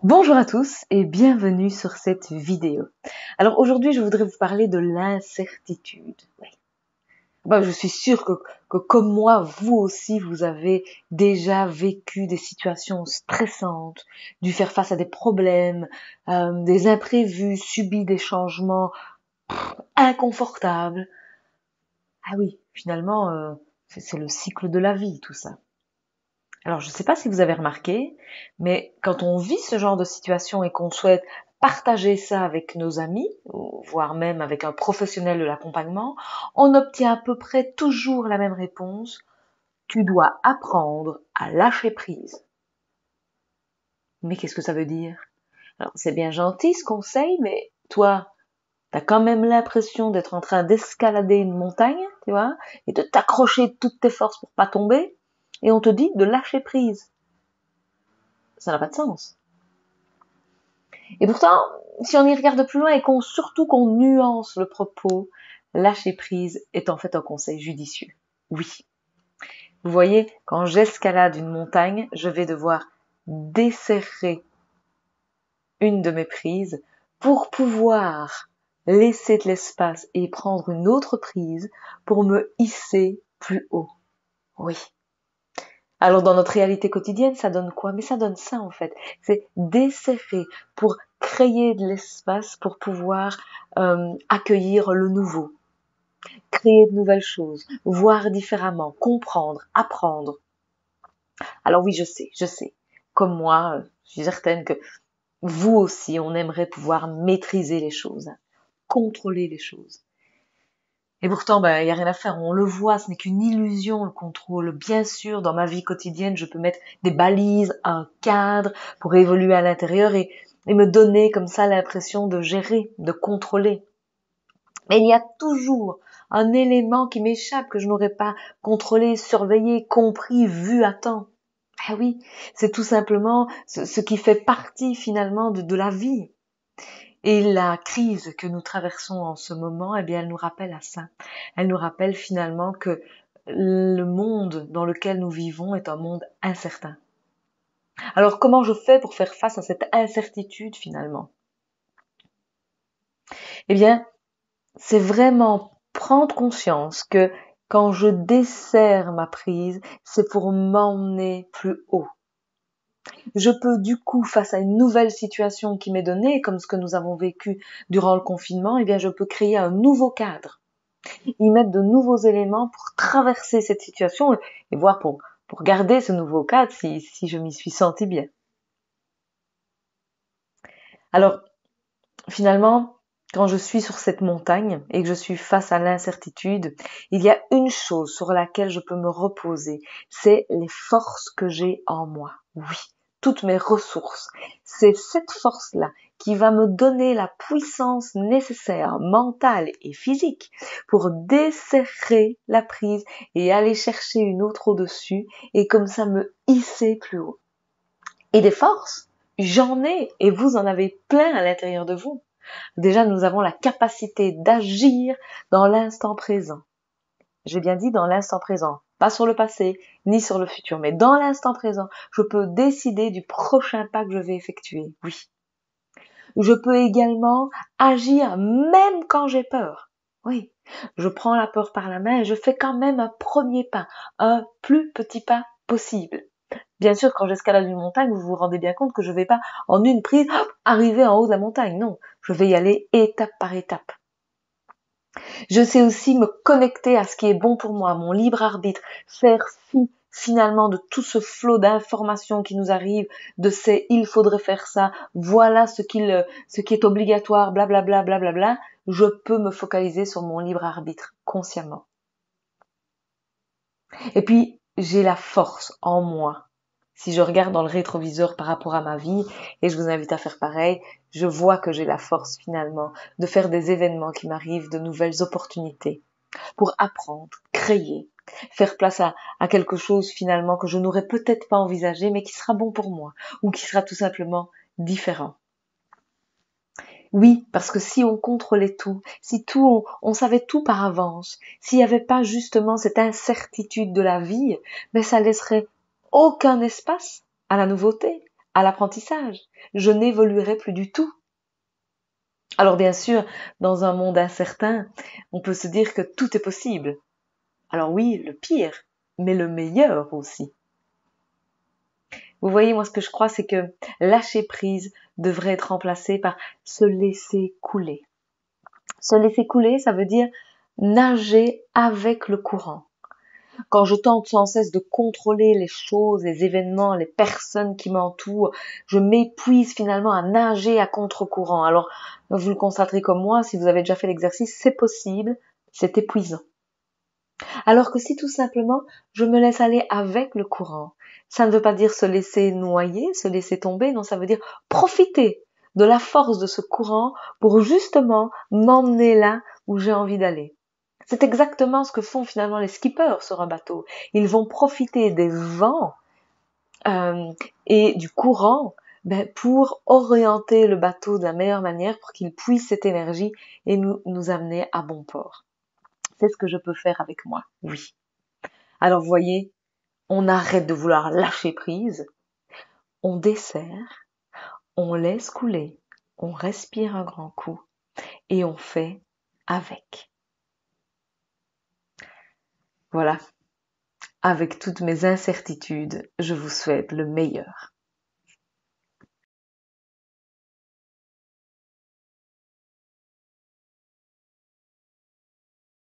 Bonjour à tous et bienvenue sur cette vidéo. Alors aujourd'hui, je voudrais vous parler de l'incertitude. Oui. Je suis sûre que comme moi, vous aussi, vous avez déjà vécu des situations stressantes, dû faire face à des problèmes, des imprévus, subi des changements inconfortables. Ah oui, finalement, c'est le cycle de la vie, tout ça. Alors, je ne sais pas si vous avez remarqué, mais quand on vit ce genre de situation et qu'on souhaite partager ça avec nos amis, voire même avec un professionnel de l'accompagnement, on obtient à peu près toujours la même réponse. Tu dois apprendre à lâcher prise. Mais qu'est-ce que ça veut dire? Alors, c'est bien gentil ce conseil, mais toi, t'as quand même l'impression d'être en train d'escalader une montagne, tu vois, et de t'accrocher de toutes tes forces pour pas tomber, et on te dit de lâcher prise. Ça n'a pas de sens. Et pourtant, si on y regarde plus loin et surtout qu'on nuance le propos, lâcher prise est en fait un conseil judicieux. Oui. Vous voyez, quand j'escalade une montagne, je vais devoir desserrer une de mes prises pour pouvoir laisser de l'espace et prendre une autre prise pour me hisser plus haut. Oui. Alors dans notre réalité quotidienne, ça donne quoi? Mais ça donne ça en fait. C'est desserrer pour créer de l'espace pour pouvoir accueillir le nouveau, créer de nouvelles choses, voir différemment, comprendre, apprendre. Alors oui, je sais. Comme moi, je suis certaine que vous aussi, on aimerait pouvoir maîtriser les choses, hein, contrôler les choses. Et pourtant, il y a rien à faire. On le voit, ce n'est qu'une illusion, le contrôle. Bien sûr, dans ma vie quotidienne, je peux mettre des balises, un cadre pour évoluer à l'intérieur et me donner comme ça l'impression de gérer, de contrôler. Mais il y a toujours un élément qui m'échappe, que je n'aurais pas contrôlé, surveillé, compris, vu à temps. Ah oui, c'est tout simplement ce qui fait partie finalement de la vie. Et la crise que nous traversons en ce moment, eh bien, elle nous rappelle à ça. Elle nous rappelle finalement que le monde dans lequel nous vivons est un monde incertain. Alors, comment je fais pour faire face à cette incertitude finalement? Eh bien, c'est vraiment prendre conscience que quand je desserre ma prise, c'est pour m'emmener plus haut. Je peux du coup, face à une nouvelle situation qui m'est donnée, comme ce que nous avons vécu durant le confinement, eh bien, je peux créer un nouveau cadre, y mettre de nouveaux éléments pour traverser cette situation et voir pour garder ce nouveau cadre si je m'y suis sentie bien. Alors, finalement, quand je suis sur cette montagne et que je suis face à l'incertitude, il y a une chose sur laquelle je peux me reposer, c'est les forces que j'ai en moi. Oui, toutes mes ressources. C'est cette force-là qui va me donner la puissance nécessaire, mentale et physique, pour desserrer la prise et aller chercher une autre au-dessus et comme ça me hisser plus haut. Et des forces, j'en ai et vous en avez plein à l'intérieur de vous. Déjà, nous avons la capacité d'agir dans l'instant présent. J'ai bien dit dans l'instant présent, pas sur le passé, ni sur le futur, mais dans l'instant présent, je peux décider du prochain pas que je vais effectuer. Oui. Je peux également agir même quand j'ai peur. Oui. Je prends la peur par la main et je fais quand même un premier pas, un plus petit pas possible. Bien sûr, quand j'escalade une montagne, vous vous rendez bien compte que je ne vais pas en une prise arriver en haut de la montagne. Non, je vais y aller étape par étape. Je sais aussi me connecter à ce qui est bon pour moi, mon libre arbitre, faire fi finalement de tout ce flot d'informations qui nous arrive, de ces il faudrait faire ça, voilà ce qui est obligatoire, blablabla, blablabla. Je peux me focaliser sur mon libre arbitre consciemment. Et puis, j'ai la force en moi. Si je regarde dans le rétroviseur par rapport à ma vie, et je vous invite à faire pareil, je vois que j'ai la force finalement de faire des événements qui m'arrivent, de nouvelles opportunités pour apprendre, créer, faire place à quelque chose finalement que je n'aurais peut-être pas envisagé, mais qui sera bon pour moi, ou qui sera tout simplement différent. Oui, parce que si on contrôlait tout, si on savait tout par avance, s'il n'y avait pas justement cette incertitude de la vie, ça laisserait aucun espace à la nouveauté, à l'apprentissage. Je n'évoluerai plus du tout. Alors bien sûr, dans un monde incertain, on peut se dire que tout est possible. Alors oui, le pire, mais le meilleur aussi. Vous voyez, moi ce que je crois, c'est que lâcher prise devrait être remplacé par se laisser couler. Se laisser couler, ça veut dire nager avec le courant. Quand je tente sans cesse de contrôler les choses, les événements, les personnes qui m'entourent, je m'épuise finalement à nager à contre-courant. Alors, vous le constaterez comme moi, si vous avez déjà fait l'exercice, c'est possible, c'est épuisant. Alors que si tout simplement je me laisse aller avec le courant, ça ne veut pas dire se laisser noyer, se laisser tomber, non, ça veut dire profiter de la force de ce courant pour justement m'emmener là où j'ai envie d'aller. C'est exactement ce que font finalement les skippers sur un bateau. Ils vont profiter des vents et du courant pour orienter le bateau de la meilleure manière pour qu'il puisse cette énergie et nous amener à bon port. C'est ce que je peux faire avec moi, oui. Alors vous voyez, on arrête de vouloir lâcher prise, on dessert, on laisse couler, on respire un grand coup et on fait avec. Voilà, avec toutes mes incertitudes, je vous souhaite le meilleur.